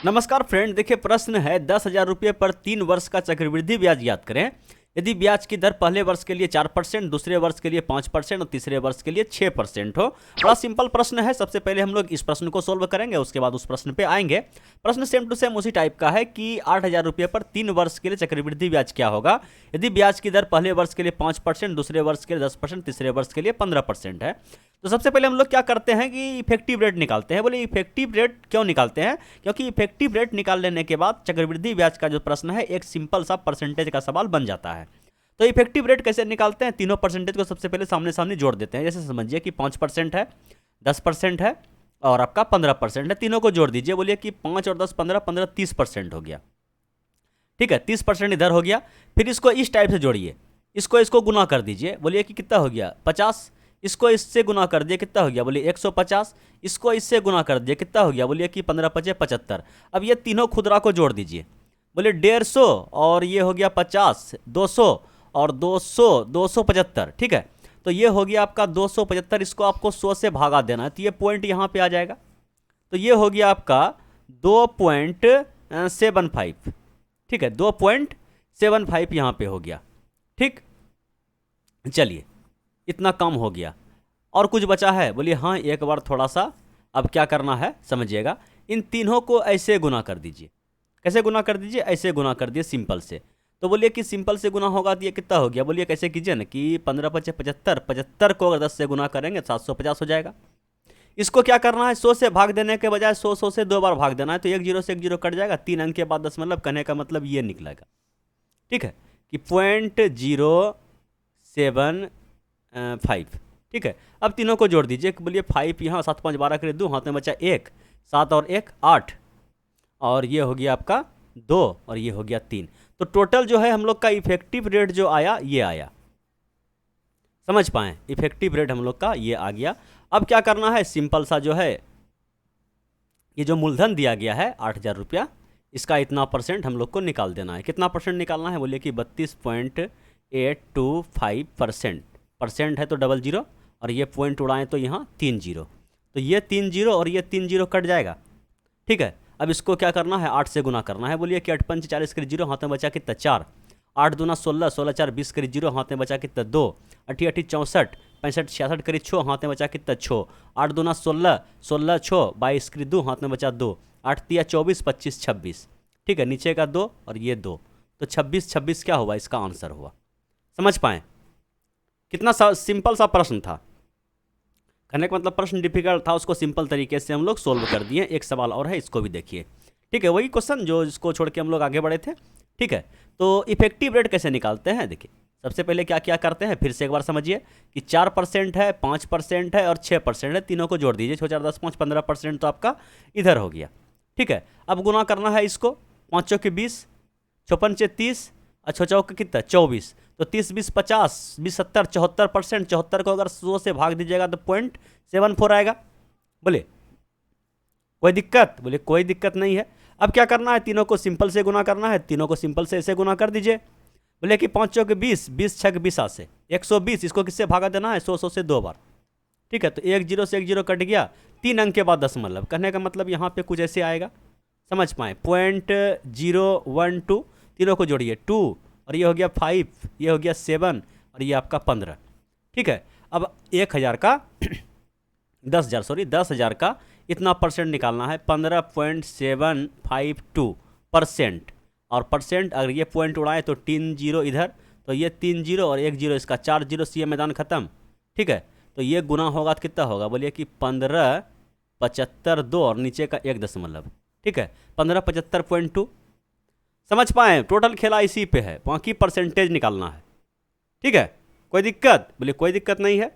नमस्कार फ्रेंड, देखिए प्रश्न है 10,000 रुपये पर 3 वर्ष का चक्रवृद्धि ब्याज याद करें। यदि ब्याज की दर पहले वर्ष के लिए 4%, दूसरे वर्ष के लिए 5% और तीसरे वर्ष के लिए 6% हो। बड़ा सिंपल प्रश्न है। सबसे पहले हम लोग इस प्रश्न को सोल्व करेंगे, उसके बाद उस प्रश्न पे आएंगे। प्रश्न सेम टू सेम उसी टाइप का है कि 8,000 रुपये पर 3 वर्ष के लिए चक्रवृद्धि ब्याज क्या होगा यदि ब्याज की दर पहले वर्ष के लिए 5%, दूसरे वर्ष के लिए 10%, तीसरे वर्ष के लिए 15% है। तो सबसे पहले हम लोग क्या करते हैं कि इफेक्टिव रेट निकालते हैं। बोले इफेक्टिव रेट क्यों निकालते हैं? क्योंकि इफेक्टिव रेट निकाल लेने के बाद चक्रवृद्धि ब्याज का जो प्रश्न है एक सिंपल सा परसेंटेज का सवाल बन जाता है। तो इफेक्टिव रेट कैसे निकालते हैं? तीनों परसेंटेज को सबसे पहले सामने सामने जोड़ देते हैं। जैसे समझिए कि 5% है, 10% है और आपका 15% है। तीनों को जोड़ दीजिए। बोलिए कि 5 और 10 15, 15 30% हो गया। ठीक है, 30% इधर हो गया। फिर इसको इस टाइप से जोड़िए, इसको गुना कर दीजिए। बोलिए कि कितना हो गया? 50। इसको इससे गुना कर दिए, कितना हो गया? बोलिए 150। इसको इससे गुना कर दिए, कितना हो गया? बोलिए कि 15 5 75। अब ये तीनों खुदरा को जोड़ दीजिए। बोलिए 150 और ये हो गया 50, 200 और 200, 275। ठीक है, तो ये हो गया आपका 275। इसको आपको 100 से भागा देना है, तो ये पॉइंट यहाँ पे आ जाएगा। तो ये हो गया आपका 2.75। ठीक है, 2.75 यहाँ पे हो गया। ठीक, चलिए इतना कम हो गया। और कुछ बचा है? बोलिए हाँ, एक बार थोड़ा सा अब क्या करना है समझिएगा। इन तीनों को ऐसे गुना कर दीजिए। कैसे गुना कर दीजिए? ऐसे गुना कर दिए सिंपल से। तो बोलिए कि सिंपल से गुना होगा तो ये कितना हो गया? बोलिए कैसे कीजिए ना कि 15 5 75, 75 को अगर 10 से गुना करेंगे 750 हो जाएगा। इसको क्या करना है? 100 से भाग देने के बजाय 100 से 2 बार भाग देना है। तो 1 0 से 1 0 कट जाएगा। 3 अंक के बाद 10 मतलब कहने का मतलब ये निकलेगा। ठीक है कि 0.075। ठीक है, अब तीनों को जोड़ दीजिए। बोलिए 5 यहाँ, 7 5 12 के लिए 2, हाथ में बचा 1, 7 और 1 8 और ये हो गया आपका 2 और ये हो गया 3। तो टोटल जो है हम लोग का इफेक्टिव रेट जो आया ये आया। समझ पाए? इफेक्टिव रेट हम लोग का ये आ गया। अब क्या करना है? सिंपल सा जो है ये जो मूलधन दिया गया है 8,000 रुपया, इसका इतना परसेंट हम लोग को निकाल देना है। कितना परसेंट निकालना है? बोलिए कि 32.825%। परसेंट है तो डबल जीरो और ये पॉइंट उड़ाएं तो यहाँ 3 0। तो ये 3 0 और ये 3 0 कट जाएगा। ठीक है, अब इसको क्या करना है? 8 से गुना करना है। बोलिए कि 8 5 40 करीब 0, हाथ में बचा कितना? 4। 8 दूना 16, 16 4 20 करीब 0, हाथ में बचा कितना? 2। 8 8 64, 65 66 करीब 6, हाथ में बचा कितना? 6। 8 दूना 16, 16 6 22 करीब 2, हाथ में बचा 2। 8 3 24 25 26। ठीक है, नीचे का 2 और ये 2, तो 26 26 क्या हुआ? इसका आंसर हुआ। समझ पाए? कितना सिंपल सा प्रश्न था। कहने का मतलब प्रश्न डिफिकल्ट था, उसको सिंपल तरीके से हम लोग सोल्व कर दिए। एक सवाल और है, इसको भी देखिए। ठीक है, वही क्वेश्चन जो इसको छोड़ के हम लोग आगे बढ़े थे। ठीक है, तो इफेक्टिव रेट कैसे निकालते हैं? देखिए सबसे पहले क्या क्या करते हैं, फिर से एक बार समझिए कि 4% है, 5% है और 6% है। तीनों को जोड़ दीजिए। 6 4 10 5 15% तो आपका इधर हो गया। ठीक है, अब गुना करना है इसको। 5 चौके 20, 56 चे 30 और 6 चौके कितना? 24। तो 30 20 50, 20 70, 74%। 74 को अगर 100 से भाग दीजिएगा तो 0.74 आएगा। बोले कोई दिक्कत? बोले कोई दिक्कत नहीं है। अब क्या करना है? तीनों को सिंपल से गुना करना है। तीनों को सिंपल से ऐसे गुना कर दीजिए। बोले कि 5 चौके 20, 20 6 20 से 120। इसको किससे भागा देना है? 100 से 2 बार। ठीक है, तो 1 0 से 1 0 कट गया। 3 अंक के बाद 10 मतलब कहने का मतलब यहाँ पे कुछ ऐसे आएगा। समझ पाए? 0.012। तीनों को जोड़िए 2 और ये हो गया 5, ये हो गया 7 और ये आपका 15। ठीक है, अब 1,000 का 10,000 का इतना परसेंट निकालना है। 15.752%। और परसेंट अगर ये पॉइंट उड़ाए तो 3 0 इधर, तो ये 3 0 और 1 0, इसका 4 0, सी मैदान खत्म। ठीक है, तो ये गुना होगा तो कितना होगा? बोलिए कि 15 75 2 और नीचे का 1 दशमलव। ठीक है, 1575.2। समझ पाए? टोटल खेला इसी पे है, बाकी परसेंटेज निकालना है। ठीक है, कोई दिक्कत? बोले कोई दिक्कत नहीं है।